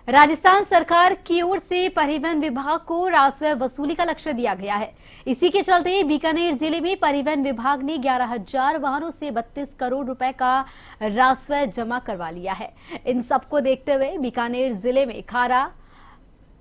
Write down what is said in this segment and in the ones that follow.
राजस्थान सरकार की ओर से परिवहन विभाग को राजस्व वसूली का लक्ष्य दिया गया है। इसी के चलते बीकानेर जिले में परिवहन विभाग ने 11,000 वाहनों से 32 करोड़ रुपए का राजस्व जमा करवा लिया है। इन सबको देखते हुए बीकानेर जिले में खारा,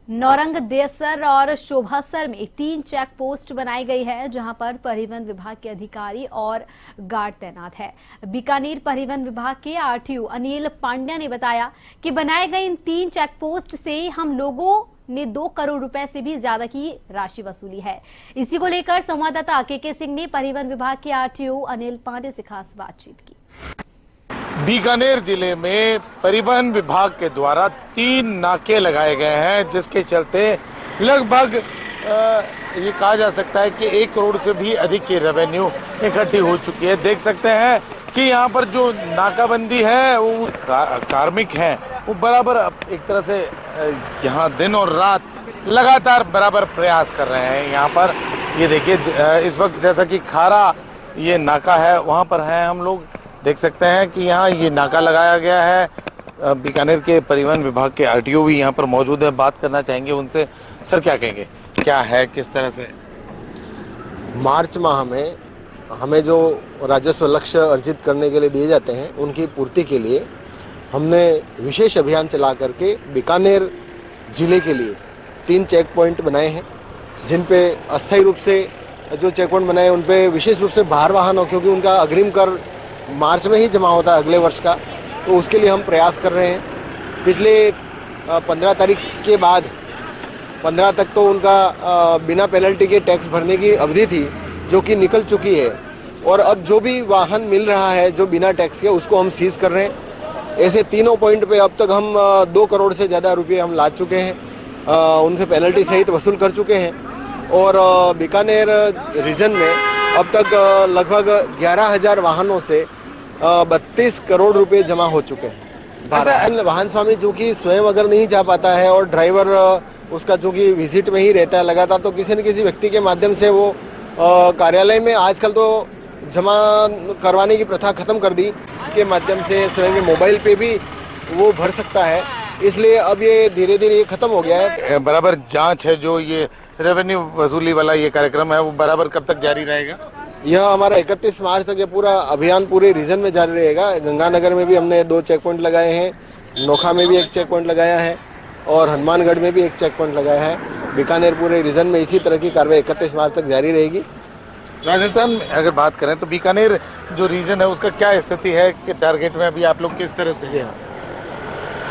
नौरंगदेसर और शोभासर में 3 चेक पोस्ट बनाई गई है, जहां पर परिवहन विभाग के अधिकारी और गार्ड तैनात है। बीकानेर परिवहन विभाग के आरटीओ अनिल पांड्या ने बताया कि बनाए गए इन 3 चेक पोस्ट से हम लोगों ने 2 करोड़ रुपए से भी ज्यादा की राशि वसूली है। इसी को लेकर संवाददाता के सिंह ने परिवहन विभाग के आरटीओ अनिल पांडे से खास बातचीत की। बीकानेर जिले में परिवहन विभाग के द्वारा 3 नाके लगाए गए हैं, जिसके चलते लगभग ये कहा जा सकता है कि 1 करोड़ से भी अधिक की रेवेन्यू इकट्ठी हो चुकी है। देख सकते हैं कि यहाँ पर जो नाकाबंदी है वो कार्मिक हैं, वो बराबर एक तरह से यहाँ दिन और रात लगातार बराबर प्रयास कर रहे हैं। यहाँ पर ये देखिए, इस वक्त जैसा कि खारा ये नाका है, वहाँ पर हैं हम लोग। देख सकते हैं कि यहाँ ये नाका लगाया गया है। बीकानेर के परिवहन विभाग के आरटीओ भी यहाँ पर मौजूद है, बात करना चाहेंगे उनसे। सर, क्या कहेंगे, क्या है, किस तरह से? मार्च माह में हमें जो राजस्व लक्ष्य अर्जित करने के लिए दिए जाते हैं, उनकी पूर्ति के लिए हमने विशेष अभियान चला करके बीकानेर जिले के लिए 3 चेक पॉइंट बनाए हैं, जिन पे अस्थायी रूप से जो चेक पॉइंट बनाए उन पे विशेष रूप से बाहर वाहनों, क्योंकि उनका अग्रिम कर मार्च में ही जमा होता है अगले वर्ष का, तो उसके लिए हम प्रयास कर रहे हैं। पिछले 15 तारीख के बाद 15 तक तो उनका बिना पेनल्टी के टैक्स भरने की अवधि थी, जो कि निकल चुकी है। और अब जो भी वाहन मिल रहा है जो बिना टैक्स के, उसको हम सीज कर रहे हैं। ऐसे तीनों पॉइंट पे अब तक हम 2 करोड़ से ज़्यादा रुपये हम ला चुके हैं, उनसे पेनल्टी सहित वसूल कर चुके हैं। और बीकानेर रीजन में अब तक लगभग 11,000 वाहनों से 32 करोड़ रुपए जमा हो चुके हैं। वाहन स्वामी जो कि स्वयं अगर नहीं जा पाता है और ड्राइवर उसका जो कि विजिट में ही रहता है लगातार, तो किसी न किसी व्यक्ति के माध्यम से वो कार्यालय में आजकल तो जमा करवाने की प्रथा खत्म कर दी, के माध्यम से स्वयं के मोबाइल पे भी वो भर सकता है। इसलिए अब ये धीरे धीरे ये खत्म हो गया है। बराबर जांच है, जो ये रेवेन्यू वसूली वाला ये कार्यक्रम है, वो बराबर कब तक जारी रहेगा? यह हमारा 31 मार्च तक ये पूरा अभियान पूरे रीजन में जारी रहेगा। गंगानगर में भी हमने 2 चेक पॉइंट लगाए हैं, नोखा में भी 1 चेक पॉइंट लगाया है और हनुमानगढ़ में भी 1 चेक पॉइंट लगाया है। बीकानेर पूरे रीजन में इसी तरह की कार्रवाई 31 मार्च तक जारी रहेगी। राजस्थान में अगर बात करें तो बीकानेर जो रीजन है उसका क्या स्थिति है कि टारगेट में अभी आप लोग किस तरह से?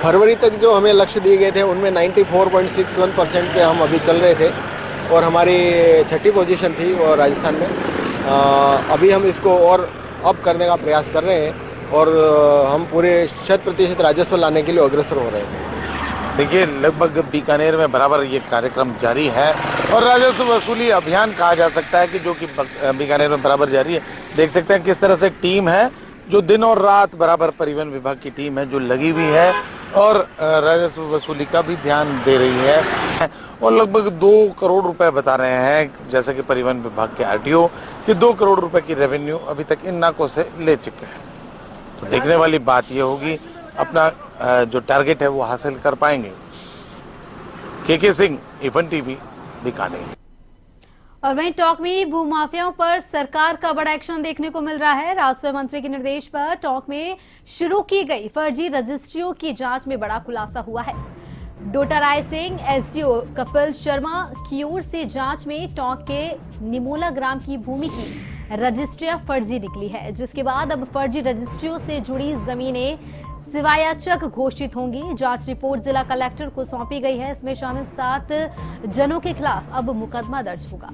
फरवरी तक जो हमें लक्ष्य दिए गए थे उनमें 94.61% पे हम अभी चल रहे थे और हमारी 6ठी पोजीशन थी और राजस्थान में। अभी हम इसको और अप करने का प्रयास कर रहे हैं और हम पूरे 100% राजस्व लाने के लिए अग्रसर हो रहे हैं। देखिए, लगभग बीकानेर में बराबर ये कार्यक्रम जारी है और राजस्व वसूली अभियान कहा जा सकता है कि जो कि बीकानेर में बराबर जारी है। देख सकते हैं किस तरह से टीम है जो दिन और रात बराबर परिवहन विभाग की टीम है जो लगी हुई है और राजस्व वसूली का भी ध्यान दे रही है। और लगभग 2 करोड़ रुपए बता रहे हैं, जैसा कि परिवहन विभाग के आरटीओ, कि 2 करोड़ रुपए की रेवेन्यू अभी तक इन नाकों से ले चुके हैं। तो देखने वाली बात ये होगी अपना जो टारगेट है वो हासिल कर पाएंगे। के सिंह, इवन टीवी, बीकानेर। और वहीं टोंक में भूमाफियाओं पर सरकार का बड़ा एक्शन देखने को मिल रहा है। राजस्व मंत्री के निर्देश पर टोंक में शुरू की गई फर्जी रजिस्ट्रियों की जांच में बड़ा खुलासा हुआ है। डोटा राय सिंह, एसडीओ कपिल शर्मा की ओर से जांच में टोंक के निमोला ग्राम की भूमि की रजिस्ट्रियां फर्जी निकली है, जिसके बाद अब फर्जी रजिस्ट्रियों से जुड़ी जमीनें सिवायाचक घोषित होंगी। जांच रिपोर्ट जिला कलेक्टर को सौंपी गई है। इसमें शामिल 7 जनों के खिलाफ अब मुकदमा दर्ज होगा।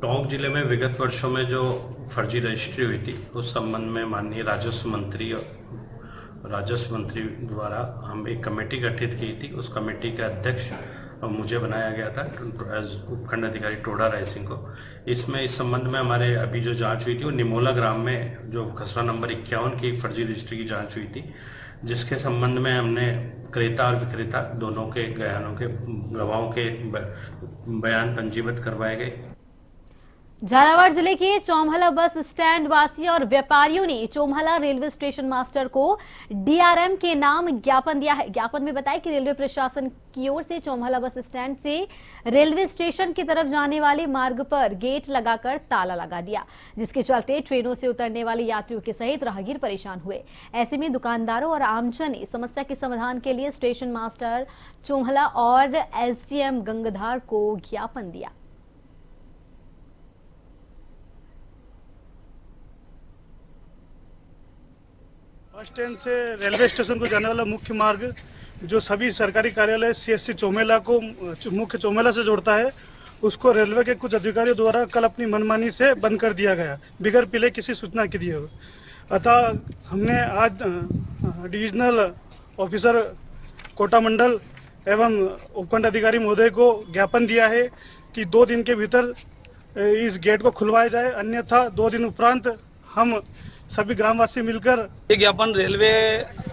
टोंक जिले में विगत वर्षों में जो फर्जी रजिस्ट्री हुई थी उस संबंध में माननीय राजस्व मंत्री द्वारा हम एक कमेटी गठित की थी। उस कमेटी के अध्यक्ष मुझे बनाया गया था उपखंड अधिकारी टोडा राय सिंह को। इसमें इस संबंध में हमारे अभी जो जांच हुई थी वो निमोला ग्राम में जो खसरा नंबर 51 की फर्जी रजिस्ट्री की जांच हुई थी, जिसके संबंध में हमने क्रेता और विक्रेता दोनों के गवाहों के बयान पंजीबद्ध करवाए गए। झालावाड़ जिले के चौमहला बस स्टैंड वासी और व्यापारियों ने चौमहला रेलवे स्टेशन मास्टर को डीआरएम के नाम ज्ञापन दिया है। ज्ञापन में बताया कि रेलवे प्रशासन की ओर से चौमहला बस स्टैंड से रेलवे स्टेशन की तरफ जाने वाले मार्ग पर गेट लगाकर ताला लगा दिया, जिसके चलते ट्रेनों से उतरने वाले यात्रियों के सहित राहगीर परेशान हुए। ऐसे में दुकानदारों और आमजन ने समस्या के समाधान के लिए स्टेशन मास्टर चौमहला और एसडीएम गंगाधार को ज्ञापन दिया। बस स्टैंड से रेलवे स्टेशन को जाने वाला मुख्य मार्ग जो सभी सरकारी कार्यालय सीएससी चौमेला को मुख्य चौमेला से जोड़ता है, उसको रेलवे के कुछ अधिकारियों द्वारा कल अपनी मनमानी से बंद कर दिया गया, बिगर पहले किसी सूचना के दिए हुए। अतः हमने आज डिविजनल ऑफिसर कोटा मंडल एवं उपखंड अधिकारी महोदय को ज्ञापन दिया है कि 2 दिन के भीतर इस गेट को खुलवाया जाए, अन्यथा 2 दिन उपरांत हम सभी ग्रामवासी मिलकर ये ज्ञापन रेलवे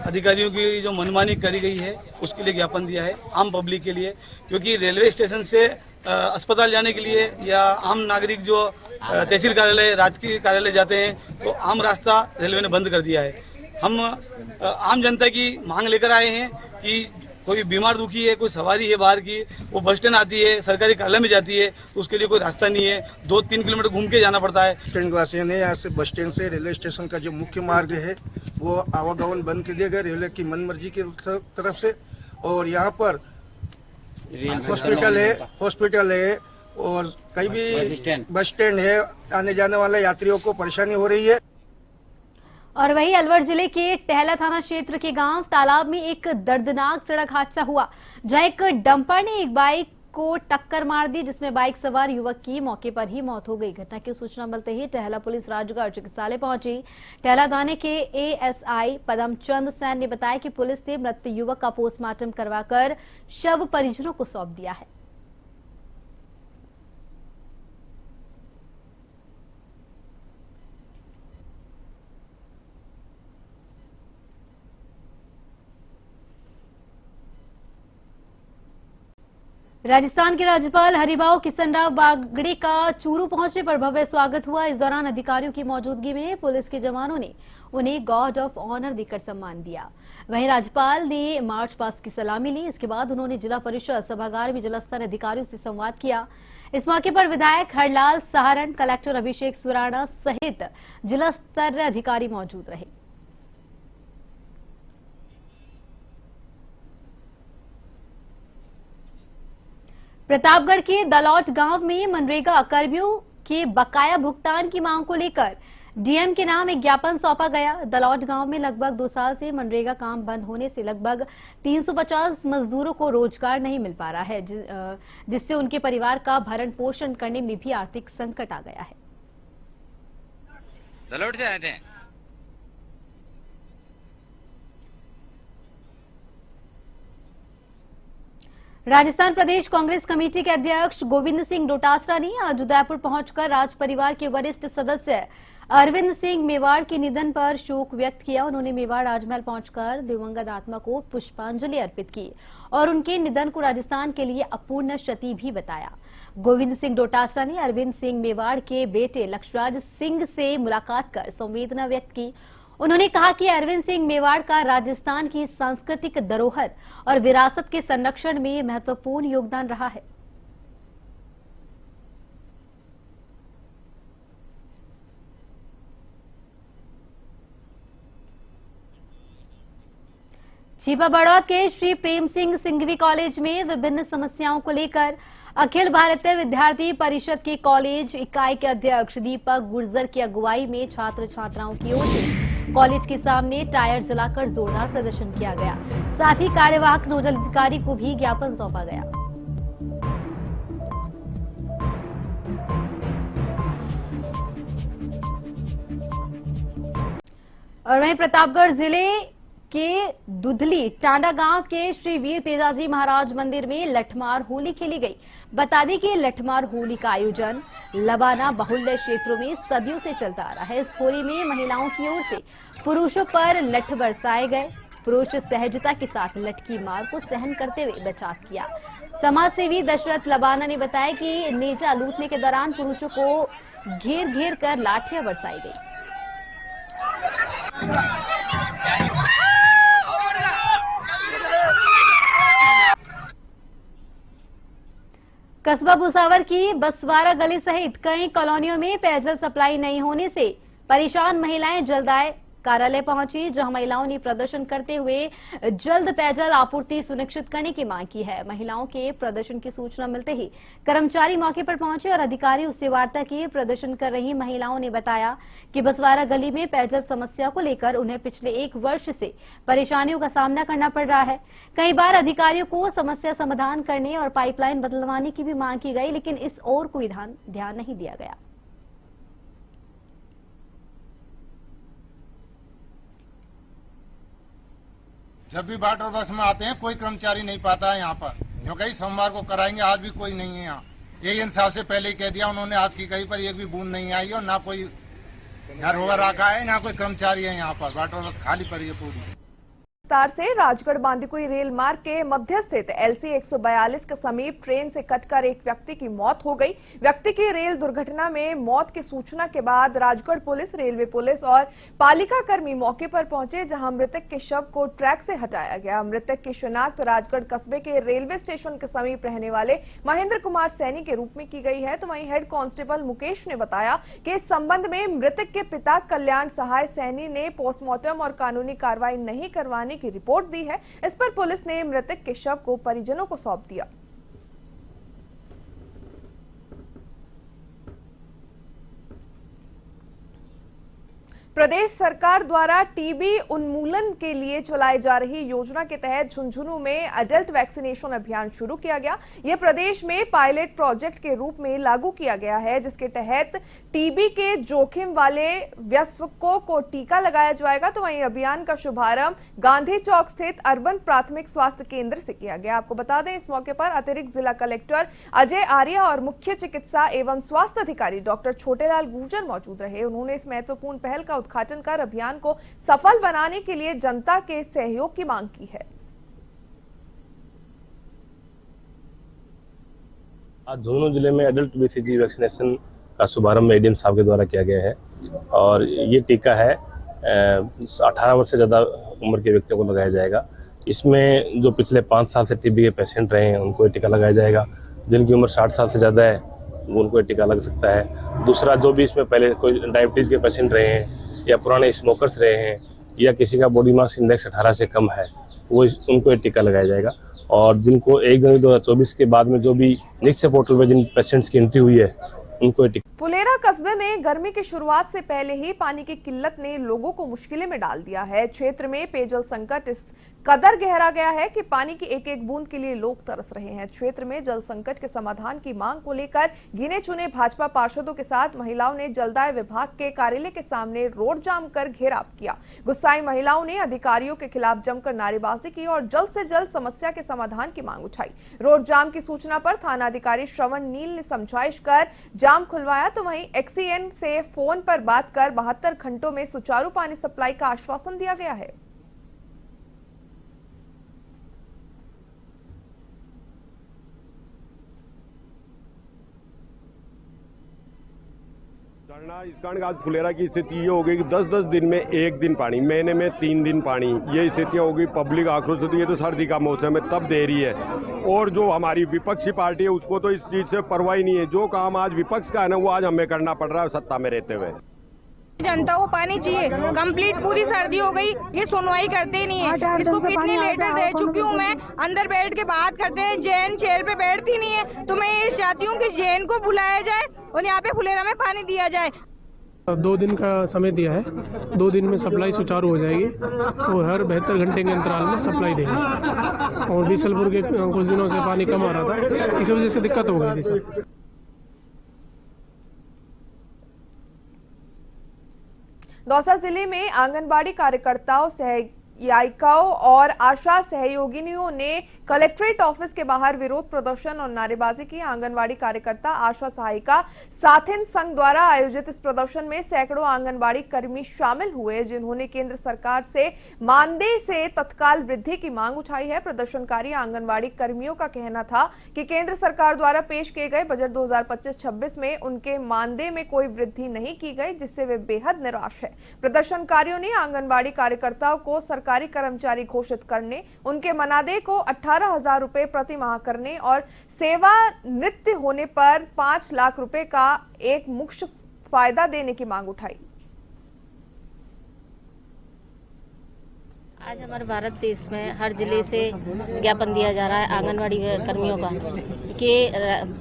अधिकारियों की जो मनमानी करी गई है उसके लिए ज्ञापन दिया है, आम पब्लिक के लिए, क्योंकि रेलवे स्टेशन से अस्पताल जाने के लिए या आम नागरिक जो तहसील कार्यालय राजकीय कार्यालय जाते हैं तो आम रास्ता रेलवे ने बंद कर दिया है। हम आम जनता की मांग लेकर आए हैं कि कोई बीमार दुखी है, कोई सवारी है बाहर की, वो बस स्टैंड आती है, सरकारी कार्यालय में जाती है, तो उसके लिए कोई रास्ता नहीं है, 2-3 किलोमीटर घूम के जाना पड़ता है। स्टैंड वासियों ने यहाँ से बस स्टैंड से रेलवे स्टेशन का जो मुख्य मार्ग है वो आवागमन बंद कर दिया गया रेलवे की मनमर्जी की तरफ से। और यहाँ पर हॉस्पिटल है और कहीं भी बस स्टैंड है, आने जाने वाले यात्रियों को परेशानी हो रही है। और वहीं अलवर जिले के टहला थाना क्षेत्र के गांव तालाब में एक दर्दनाक सड़क हादसा हुआ, जहां एक डंपर ने एक बाइक को टक्कर मार दी, जिसमें बाइक सवार युवक की मौके पर ही मौत हो गई। घटना की सूचना मिलते ही टहला पुलिस राजगढ़ चिकित्सालय पहुंची। टहला थाने के एएसआई पदमचंद सैन ने बताया कि पुलिस ने मृत युवक का पोस्टमार्टम करवाकर शव परिजनों को सौंप दिया है। राजस्थान के राज्यपाल हरिभाऊ किशनराव बागड़ी का चूरू पहुंचने पर भव्य स्वागत हुआ। इस दौरान अधिकारियों की मौजूदगी में पुलिस के जवानों ने उन्हें गार्ड ऑफ ऑनर देकर सम्मान दिया। वहीं राज्यपाल ने मार्च पास्ट की सलामी ली। इसके बाद उन्होंने जिला परिषद सभागार में जिला स्तर अधिकारियों से संवाद किया। इस मौके पर विधायक हरलाल सहारण, कलेक्टर अभिषेक सुराणा सहित जिला स्तर अधिकारी मौजूद रहे। प्रतापगढ़ के दलौट गांव में मनरेगा कर्मियों के बकाया भुगतान की मांग को लेकर डीएम के नाम एक ज्ञापन सौंपा गया। दलौट गांव में लगभग 2 साल से मनरेगा काम बंद होने से लगभग 350 मजदूरों को रोजगार नहीं मिल पा रहा है, जिससे उनके परिवार का भरण पोषण करने में भी आर्थिक संकट आ गया है। दलौट से आए थे। राजस्थान प्रदेश कांग्रेस कमेटी के अध्यक्ष गोविंद सिंह डोटासरा ने आज उदयपुर पहुंचकर राज परिवार के वरिष्ठ सदस्य अरविंद सिंह मेवाड़ के निधन पर शोक व्यक्त किया। उन्होंने मेवाड़ राजमहल पहुंचकर दिवंगत आत्मा को पुष्पांजलि अर्पित की और उनके निधन को राजस्थान के लिए अपूर्ण क्षति भी बताया। गोविंद सिंह डोटासरा ने अरविंद सिंह मेवाड़ के बेटे लक्ष्यराज सिंह से मुलाकात कर संवेदना व्यक्त की। उन्होंने कहा कि अरविंद सिंह मेवाड़ का राजस्थान की सांस्कृतिक धरोहर और विरासत के संरक्षण में महत्वपूर्ण योगदान रहा है। छिपा बड़ौद के श्री प्रेम सिंह सिंघवी कॉलेज में विभिन्न समस्याओं को लेकर अखिल भारतीय विद्यार्थी परिषद के कॉलेज इकाई के अध्यक्ष दीपक गुर्जर की अगुवाई में छात्र छात्राओं की ओर से कॉलेज के सामने टायर जलाकर जोरदार प्रदर्शन किया गया। साथ ही कार्यवाहक नोडल अधिकारी को भी ज्ञापन सौंपा गया। और वहीं प्रतापगढ़ जिले के दुधली टांडा गांव के श्री वीर तेजाजी महाराज मंदिर में लठमार होली खेली गई। बता दें कि लठमार होली का आयोजन लबाना बाहुल्य क्षेत्रों में सदियों से चलता आ रहा है। इस होली में महिलाओं की ओर से पुरुषों पर लठ बरसाए गए। पुरुष सहजता के साथ लठ की मार को सहन करते हुए बचाव किया। समाजसेवी दशरथ लबाना ने बताया कि नेजा लूटने के दौरान पुरुषों को घेर घेर कर लाठियां बरसाई गई। कस्बा भुसावर की बसवारा गली सहित कई कॉलोनियों में पेयजल सप्लाई नहीं होने से परेशान महिलाएं जलदाय कार्यालय पहुंची, जहां महिलाओं ने प्रदर्शन करते हुए जल्द पेयजल आपूर्ति सुनिश्चित करने की मांग की है। महिलाओं के प्रदर्शन की सूचना मिलते ही कर्मचारी मौके पर पहुंचे और अधिकारियों से वार्ता की। प्रदर्शन कर रही महिलाओं ने बताया कि बसवारा गली में पेयजल समस्या को लेकर उन्हें पिछले 1 वर्ष से परेशानियों का सामना करना पड़ रहा है। कई बार अधिकारियों को समस्या समाधान करने और पाइपलाइन बदलवाने की भी मांग की गई, लेकिन इस ओर कोई ध्यान नहीं दिया गया। जब भी वाटर बस में आते हैं कोई कर्मचारी नहीं पाता है यहाँ पर, जो कहीं सोमवार को कराएंगे, आज भी कोई नहीं है यहाँ। एक इंसाफ से पहले ही कह दिया उन्होंने, आज की कहीं पर एक भी बूंद नहीं आई और ना कोई यहाँ रोवर रखा है, ना कोई कर्मचारी है यहाँ पर। वाटर बस खाली पड़ी है पूरी। से राजगढ़ बांदीकुई रेल मार्ग के मध्य स्थित LC 142 के समीप ट्रेन से कटकर एक व्यक्ति की मौत हो गई। व्यक्ति की रेल दुर्घटना में मौत की सूचना के बाद राजगढ़ पुलिस, रेलवे पुलिस और पालिका कर्मी मौके पर पहुंचे, जहां मृतक के शव को ट्रैक से हटाया गया। मृतक की शिनाख्त राजगढ़ कस्बे के रेलवे स्टेशन के समीप रहने वाले महेंद्र कुमार सैनी के रूप में की गई है। तो वहीं हेड कांस्टेबल मुकेश ने बताया कि इस संबंध में मृतक के पिता कल्याण सहाय सैनी ने पोस्टमार्टम और कानूनी कार्रवाई नहीं करवाने की रिपोर्ट दी है। इस पर पुलिस ने मृतक के शव को परिजनों को सौंप दिया। प्रदेश सरकार द्वारा टीबी उन्मूलन के लिए चलाई जा रही योजना के तहत झुंझुनू में एडल्ट वैक्सीनेशन अभियान शुरू किया गया। यह प्रदेश में पायलट प्रोजेक्ट के रूप में लागू किया गया है, जिसके तहत टीबी के जोखिम वाले वयस्कों को टीका लगाया जाएगा। तो वहीं अभियान का शुभारंभ गांधी चौक स्थित अर्बन प्राथमिक स्वास्थ्य केंद्र से किया गया। आपको बता दें, इस मौके पर अतिरिक्त जिला कलेक्टर अजय आर्या और मुख्य चिकित्सा एवं स्वास्थ्य अधिकारी डॉक्टर छोटेलाल गुर्जर मौजूद रहे। उन्होंने इस महत्वपूर्ण पहल का उद्घाटन कर अभियान को सफल बनाने के लिए जनता के सहयोग की मांग की है। आज झुंझुनू जिले में एडल्ट BCG वैक्सीनेशन का शुभारंभ एडीएम साहब के द्वारा किया गया है और ये टीका है 18 वर्ष से ज़्यादा उम्र के व्यक्तियों को लगाया जाएगा। इसमें जो पिछले 5 साल से टीबी के पेशेंट रहे हैं उनको ये टीका लगाया जाएगा। जिनकी उम्र 60 साल से ज़्यादा है उनको ये टीका लग सकता है। दूसरा, जो भी इसमें पहले कोई डायबिटीज़ के पेशेंट रहे हैं या पुराने स्मोकर्स रहे हैं या किसी का बॉडी मास इंडेक्स 18 से कम है, वो उनको ये टीका लगाया जाएगा। और जिनको 1 जनवरी 2024 के बाद में जो भी निश्चय पोर्टल में जिन पेशेंट्स की एंट्री हुई है उनको टीका। फुलेरा कस्बे में गर्मी की शुरुआत से पहले ही पानी की किल्लत ने लोगों को मुश्किलें में डाल दिया है। क्षेत्र में पेयजल संकट इस कदर गहरा गया है कि पानी की एक एक बूंद के लिए लोग तरस रहे हैं। क्षेत्र में जल संकट के समाधान की मांग को लेकर गिने चुने भाजपा पार्षदों के साथ महिलाओं ने जलदाय विभाग के कार्यालय के सामने रोड जाम कर घेराव किया। गुस्साई महिलाओं ने अधिकारियों के खिलाफ जमकर नारेबाजी की और जल्द से जल्द समस्या के समाधान की मांग उठाई। रोड जाम की सूचना पर थाना अधिकारी श्रवण नील ने समझाइश कर जाम खुलवाया। तो वहीं XCN से फोन पर बात कर 72 घंटों में सुचारू पानी सप्लाई का आश्वासन दिया गया है। इस कारण आज फुलेरा की स्थिति ये हो गई कि 10-10 दिन में 1 दिन पानी, महीने में 3 दिन पानी, ये स्थितियाँ हो गई। पब्लिक आक्रोश होती है, तो सर्दी का मौसम है तब दे रही है। और जो हमारी विपक्षी पार्टी है उसको तो इस चीज़ से परवाह ही नहीं है। जो काम आज विपक्ष का है ना वो आज हमें करना पड़ रहा है सत्ता में रहते हुए। जनता को पानी चाहिए, कंप्लीट पूरी सर्दी हो गई, ये सुनवाई करते नहीं है। इसको कितने लेटर दे चुकी हूँ मैं, अंदर बैठ के बात करते हैं, जैन चेयर पे बैठती नहीं है। तो मैं ये चाहती हूँ कि जैन को बुलाया जाए और यहाँ पे फुलेरा में पानी दिया जाए। 2 दिन का समय दिया है, 2 दिन में सप्लाई सुचारू हो जाएगी और हर 72 घंटे के अंतराल में सप्लाई देंगे। और बीसलपुर के कुछ दिनों से पानी कम आ रहा था, इस वजह से दिक्कत हो गई थी सर। दौसा जिले में आंगनबाड़ी कार्यकर्ताओं सहायिकाओं और आशा सहयोगिनियों ने कलेक्ट्रेट ऑफिस के बाहर विरोध प्रदर्शन और नारेबाजी की। आंगनवाड़ी कार्यकर्ता, आशा सहायिका साथिन संघ द्वारा आयोजित इस प्रदर्शन में सैकड़ों आंगनवाड़ी कर्मी शामिल हुए, जिन्होंने केंद्र सरकार से मानदेय से तत्काल वृद्धि की मांग उठाई है। प्रदर्शनकारी आंगनवाड़ी कर्मियों का कहना था कि केंद्र सरकार द्वारा पेश किए गए बजट 2025-26 में उनके मानदेय में कोई वृद्धि नहीं की गई, जिससे वे बेहद निराश है। प्रदर्शनकारियों ने आंगनवाड़ी कार्यकर्ताओं को सरकारी कर्मचारी घोषित करने, उनके मनादेय को 18,000 रुपए प्रति माह करने और सेवा नित्य होने पर 5 लाख रुपए का एक मुश्त फायदा देने की मांग उठाई। आज हमारे भारत देश में हर जिले से ज्ञापन दिया जा रहा है आंगनवाड़ी कर्मियों का कि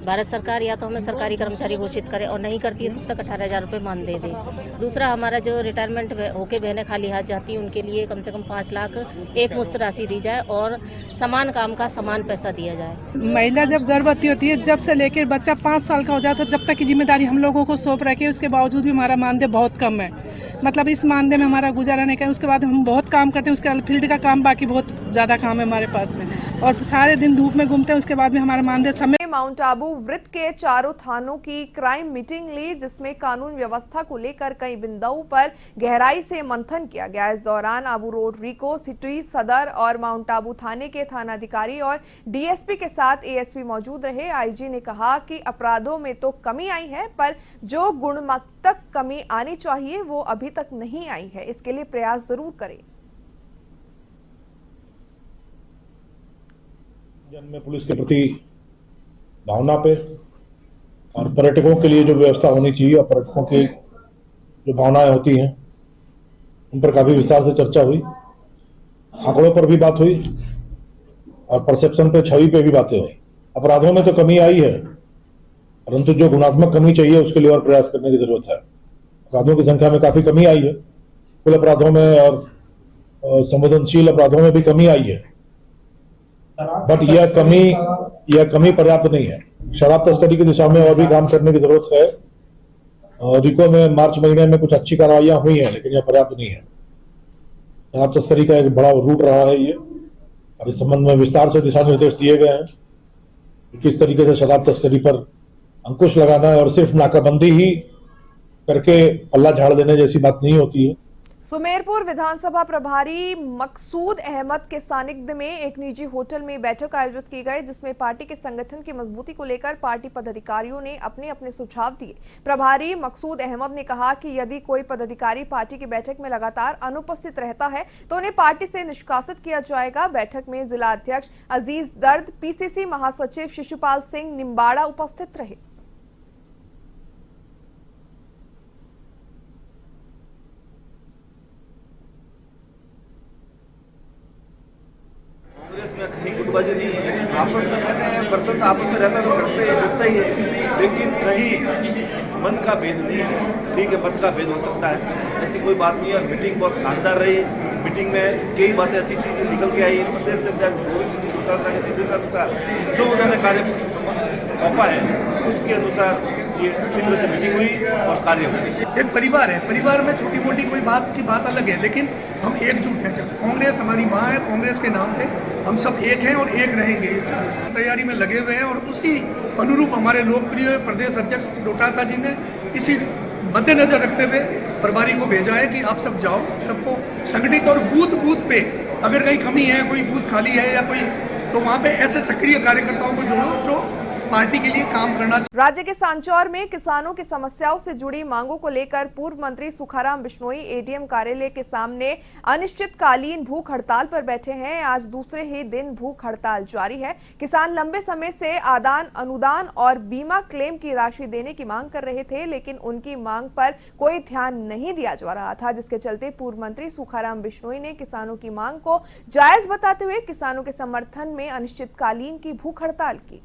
भारत सरकार या तो हमें सरकारी कर्मचारी घोषित करे और नहीं करती है तब तक 18,000 रुपये मानदेय दे। दूसरा, हमारा जो रिटायरमेंट होके बहनें खाली हाथ जाती हैं उनके लिए कम से कम 5 लाख एक मुश्त राशि दी जाए और समान काम का समान पैसा दिया जाए। महिला जब गर्भवती होती है, जब से लेकर बच्चा 5 साल का हो जाता है, जब तक की जिम्मेदारी हम लोगों को सौंप रखी है, उसके बावजूद भी हमारा मानदेय बहुत कम है। मतलब इस मानदेय में हमारा गुजारा नहीं करें। उसके बाद हम बहुत काम करते हैं, उसके फील्ड का काम बाकी बहुत ज़्यादा काम है हमारे पास में, और सारे दिन धूप में घूमते हैं। उसके बाद भी हमारा मानदेय समय। माउंट आबू वृत्त के चारों थानों की क्राइम मीटिंग ली, जिसमें कानून व्यवस्था को लेकर कई बिंदुओं पर गहराई से मंथन किया गया। इस दौरान आबू रोड, रिको, सिटी सदर और माउंट आबू थाने के थानाधिकारी और डीएसपी के साथ एएसपी मौजूद रहे। आईजी ने कहा कि अपराधों में तो कमी आई है, पर जो गुणात्मक कमी आनी चाहिए वो अभी तक नहीं आई है। इसके लिए प्रयास जरूर करें। जन में पुलिस के प्रति भावना पे और पर्यटकों के लिए जो व्यवस्था होनी चाहिए और पर्यटकों की जो भावनाएं होती हैं उन पर काफी विस्तार से चर्चा हुई। आंकड़ों पर भी बात हुई और परसेप्शन पे, छवि पे भी बातें हुई। अपराधों में तो कमी आई है, परंतु जो गुणात्मक कमी चाहिए उसके लिए और प्रयास करने की जरूरत है। अपराधों की संख्या में काफी कमी आई है, कुल अपराधों में और संवेदनशील अपराधों में भी कमी आई है, बट यह कमी पर्याप्त नहीं है। शराब तस्करी की दिशा में और भी काम करने की जरूरत है। रिको में मार्च महीने में कुछ अच्छी कार्रवाइयां हुई हैं, लेकिन यह पर्याप्त नहीं है। शराब तस्करी का एक बड़ा रूट रहा है ये, और इस संबंध में विस्तार से दिशा निर्देश दिए गए हैं किस तरीके से शराब तस्करी पर अंकुश लगाना है, और सिर्फ नाकाबंदी ही करके पल्ला झाड़ देने जैसी बात नहीं होती है। सुमेरपुर विधानसभा प्रभारी मकसूद अहमद के सानिध्य में एक निजी होटल में बैठक आयोजित की गई, जिसमें पार्टी के संगठन की मजबूती को लेकर पार्टी पदाधिकारियों ने अपने अपने सुझाव दिए। प्रभारी मकसूद अहमद ने कहा कि यदि कोई पदाधिकारी पार्टी की बैठक में लगातार अनुपस्थित रहता है तो उन्हें पार्टी से निष्कासित किया जाएगा। बैठक में जिला अध्यक्ष अजीज दर्द, पीसीसी महासचिव शिशुपाल सिंह निम्बाड़ा उपस्थित रहे। कांग्रेस में कहीं गुटबाजी नहीं है, आपस में बैठे हैं, बर्तन आपस में रहता तो खड़ते है, बचता ही है, लेकिन कहीं मन का भेद नहीं है। ठीक है, मत का भेद हो सकता है, ऐसी कोई बात नहीं है। मीटिंग बहुत शानदार रही। मीटिंग में कई बातें, अच्छी चीजें निकल के आई। प्रदेश अध्यक्ष गोविंद सिंह डोटासरा के निर्देशानुसार जो उन्होंने कार्य सौंपा है उसके अनुसार ये अच्छी तरह से मीटिंग हुई और कार्य हुई। एक परिवार है, परिवार में छोटी मोटी कोई बात की बात अलग है, लेकिन हम एकजुट हैं। जब कांग्रेस हमारी माँ है, कांग्रेस के नाम पे हम सब एक हैं और एक रहेंगे। इस तैयारी में लगे हुए हैं और उसी अनुरूप हमारे लोकप्रिय प्रदेश अध्यक्ष डोटासरा जी ने इसी मद्देनजर रखते हुए प्रभारी को भेजा है कि आप सब जाओ, सबको संगठित और बूथ बूथ पे अगर कहीं कमी है, कोई बूथ खाली है या कोई, तो वहाँ पे ऐसे सक्रिय कार्यकर्ताओं को जोड़ो जो पार्टी के लिए काम करना। राज्य के सांचौर में किसानों की समस्याओं से जुड़ी मांगों को लेकर पूर्व मंत्री सुखाराम बिश्नोई एडीएम कार्यालय के सामने अनिश्चितकालीन भूख हड़ताल पर बैठे हैं। आज दूसरे ही दिन भूख हड़ताल जारी है। किसान लंबे समय से आदान, अनुदान और बीमा क्लेम की राशि देने की मांग कर रहे थे, लेकिन उनकी मांग पर कोई ध्यान नहीं दिया जा रहा था, जिसके चलते पूर्व मंत्री सुखाराम बिश्नोई ने किसानों की मांग को जायज बताते हुए किसानों के समर्थन में अनिश्चितकालीन की भूख हड़ताल की।